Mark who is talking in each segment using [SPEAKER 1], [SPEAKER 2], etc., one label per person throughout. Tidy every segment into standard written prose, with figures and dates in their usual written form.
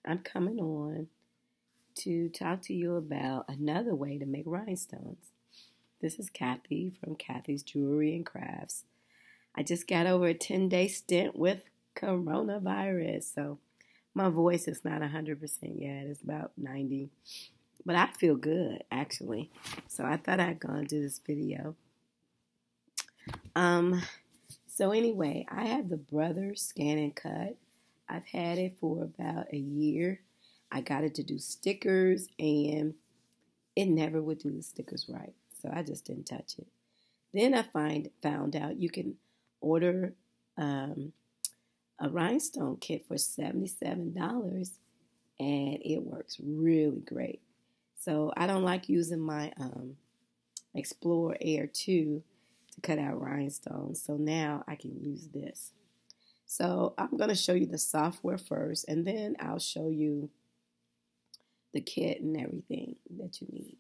[SPEAKER 1] I'm coming on to talk to you about another way to make rhinestones. This is Kathy from Kathy's Jewelry and Crafts. I just got over a 10-day stint with coronavirus, so my voice is not 100% yet. It's about 90, but I feel good actually. So I thought I'd go and do this video. So anyway, I have the Brothers Scan and Cut. I've had it for about a year. I got it to do stickers, and it never would do the stickers right, so I just didn't touch it. Then I found out you can order a rhinestone kit for $77, and it works really great. So I don't like using my Explorer Air 2 to cut out rhinestones, so now I can use this. So I'm going to show you the software first, and then I'll show you the kit and everything that you need.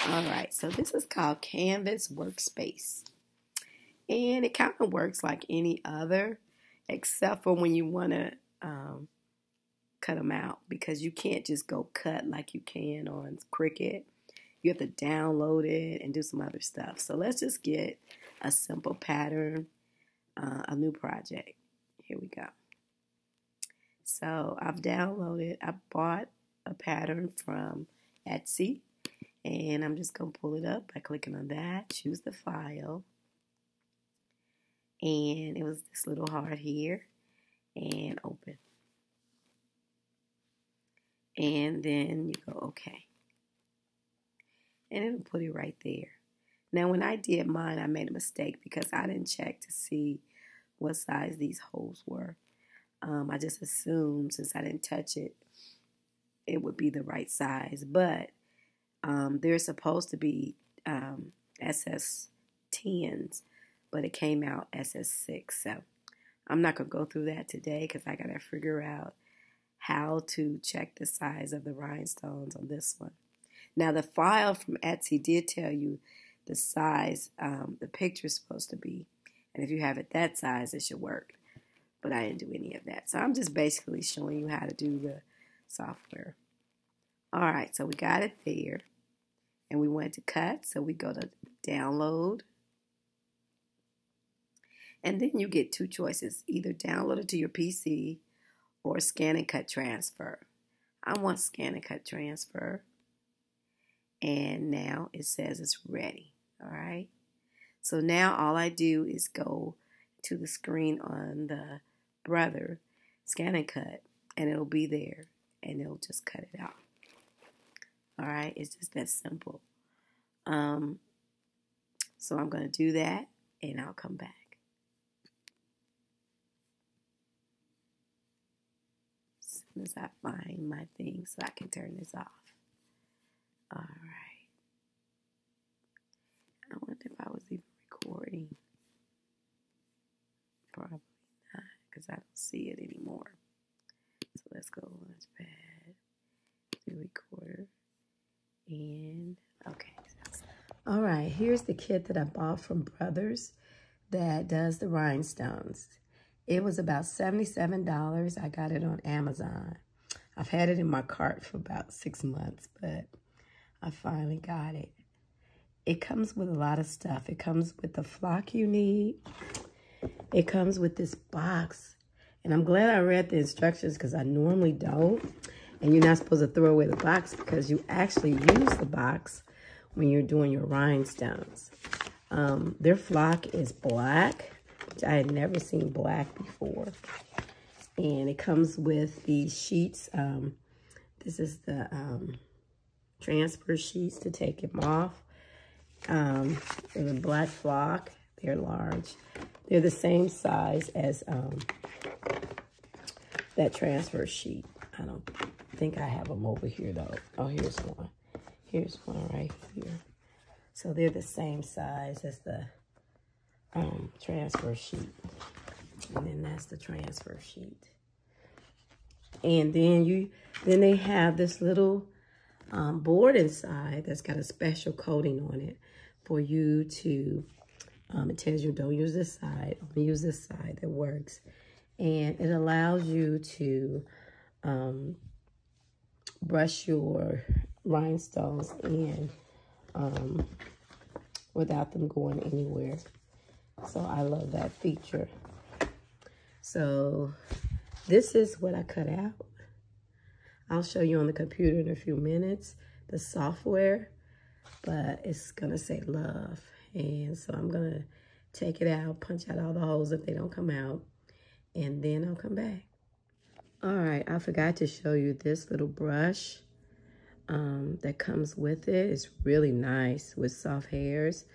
[SPEAKER 1] All right, so this is called Canvas Workspace, and it kind of works like any other, except for when you want to cut them out, because you can't just go cut like you can on Cricut. You have to download it and do some other stuff. So let's just get a simple pattern, a new project. Here we go. So I've downloaded, I bought a pattern from Etsy, and I'm just going to pull it up by clicking on that, choose the file, and it was this little heart here, and open. And then you go okay. And it'll put it right there. Now when I did mine, I made a mistake because I didn't check to see what size these holes were. I just assumed, since I didn't touch it, it would be the right size. But they're supposed to be SS 10s, but it came out SS 6. So I'm not going to go through that today because I got to figure out how to check the size of the rhinestones on this one. Now the file from Etsy did tell you the size the picture is supposed to be. And if you have it that size, it should work. But I didn't do any of that. So I'm just basically showing you how to do the software. All right, so we got it there. And we went to cut, so we go to download. And then you get two choices. Either download it to your PC or scan and cut transfer. I want scan and cut transfer. And now it says it's ready. All right. So now all I do is go to the screen on the Brother Scan and Cut, and it'll be there, and it'll just cut it out. All right. It's just that simple. So I'm going to do that, and I'll come back. As soon as I find my thing so I can turn this off. All right. I wonder if I was even recording. Probably not, because I don't see it anymore. So let's go Launchpad, do recorder, and okay. All right, here's the kit that I bought from Brothers that does the rhinestones. It was about $77. I got it on Amazon. I've had it in my cart for about 6 months, but I finally got it. It comes with a lot of stuff. It comes with the flock you need. It comes with this box. And I'm glad I read the instructions because I normally don't. And you're not supposed to throw away the box because you actually use the box when you're doing your rhinestones. Their flock is black, which I had never seen black before. And it comes with these sheets. This is the transfer sheets to take them off. They're the black flock. They're large. They're the same size as that transfer sheet. I don't think I have them over here, though. Oh, here's one. Here's one right here. So they're the same size as the transfer sheet. And then that's the transfer sheet. And then they have this little board inside that's got a special coating on it for you to, it tells you don't use this side, only use this side that works. And it allows you to brush your rhinestones in without them going anywhere. So I love that feature. So this is what I cut out. I'll show you on the computer in a few minutes, the software, but it's gonna say love. And so I'm gonna take it out, punch out all the holes if they don't come out, and then I'll come back. All right, I forgot to show you this little brush that comes with it. It's really nice with soft hairs,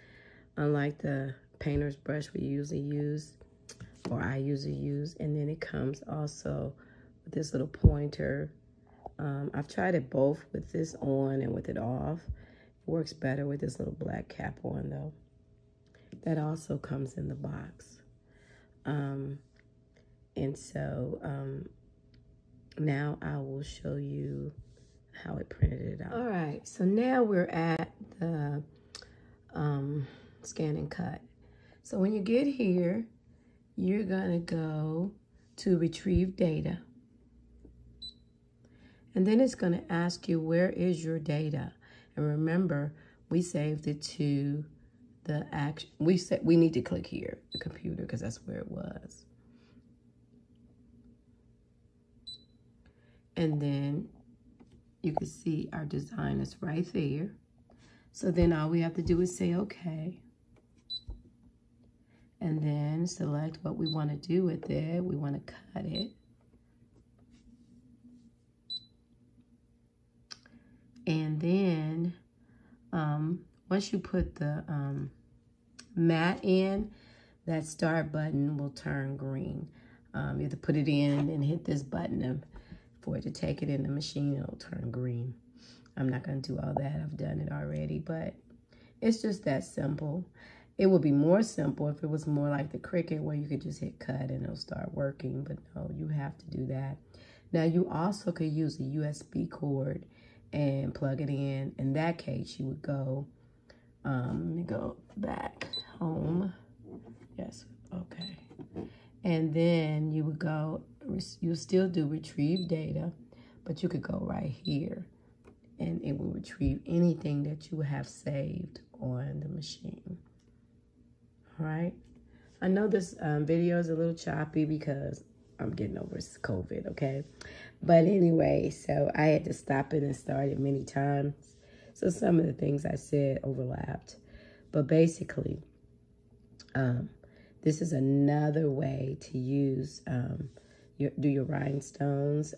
[SPEAKER 1] unlike the painter's brush we usually use, or I usually use. And then it comes also with this little pointer. I've tried it both with this on and with it off. It works better with this little black cap on though. That also comes in the box. And so now I will show you how it printed it out. All right, so now we're at the scan and cut. So when you get here, you're gonna go to retrieve data. And then it's gonna ask you, where is your data? And remember, we saved it to the action. We need to click here, the computer, because that's where it was. And then you can see our design is right there. So then all we have to do is say okay. And then select what we want to do with it. We want to cut it. And then once you put the mat in, that start button will turn green. You have to put it in and hit this button for it to take it in the machine. It'll turn green. I'm not going to do all that. I've done it already, but it's just that simple. It would be more simple if it was more like the Cricut, where you could just hit cut and it'll start working, but no, you have to do that. Now, you also could use a USB cord and plug it in. In that case, you would go, let me go back home. Yes, okay. And then you would go, you still do retrieve data, but you could go right here and it will retrieve anything that you have saved on the machine. All right. I know this video is a little choppy because I'm getting over COVID, okay? But anyway, so I had to stop it and start it many times. So some of the things I said overlapped. But basically, this is another way to use, do your rhinestones.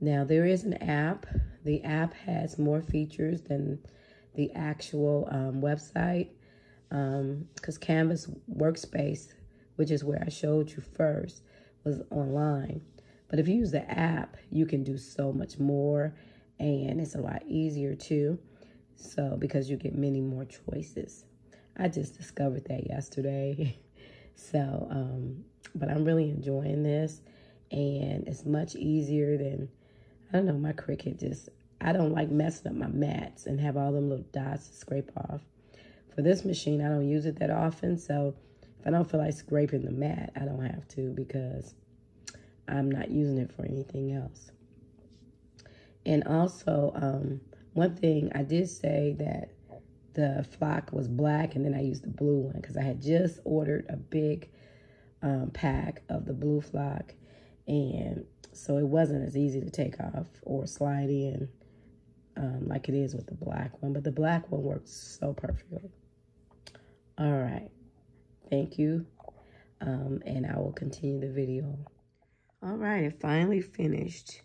[SPEAKER 1] Now, there is an app. The app has more features than the actual website. Because Canvas Workspace, which is where I showed you first, was online. But if you use the app, you can do so much more, and it's a lot easier too. So, because you get many more choices. I just discovered that yesterday. So, but I'm really enjoying this, and it's much easier than, I don't know, my Cricut just, I don't like messing up my mats and have all them little dots to scrape off. For this machine, I don't use it that often, so if I don't feel like scraping the mat, I don't have to, because I'm not using it for anything else. And also, one thing I did say that the flock was black, and then I used the blue one because I had just ordered a big pack of the blue flock, and so it wasn't as easy to take off or slide in like it is with the black one. But the black one works so perfectly. All right, thank you, and I will continue the video. All right, it finally finished.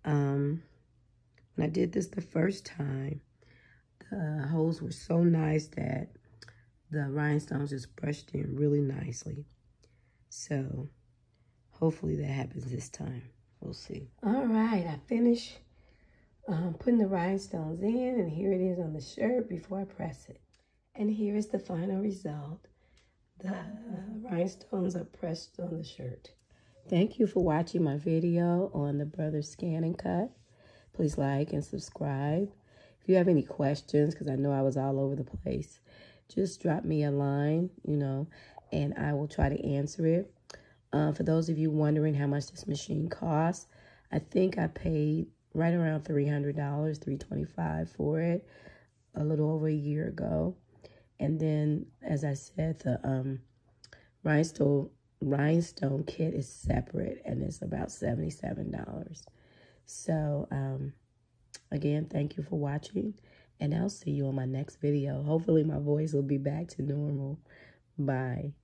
[SPEAKER 1] When I did this the first time, the holes were so nice that the rhinestones just brushed in really nicely. So hopefully that happens this time. We'll see. All right, I finished putting the rhinestones in, and here it is on the shirt before I press it. And here is the final result. The rhinestones are pressed on the shirt. Thank you for watching my video on the Brothers Scan and Cut. Please like and subscribe. If you have any questions, because I know I was all over the place, just drop me a line, and I will try to answer it. For those of you wondering how much this machine costs, I think I paid right around $300, $325 for it a little over a year ago. And then, as I said, the rhinestone kit is separate, and it's about $77. So, again, thank you for watching, and I'll see you on my next video. Hopefully my voice will be back to normal. Bye.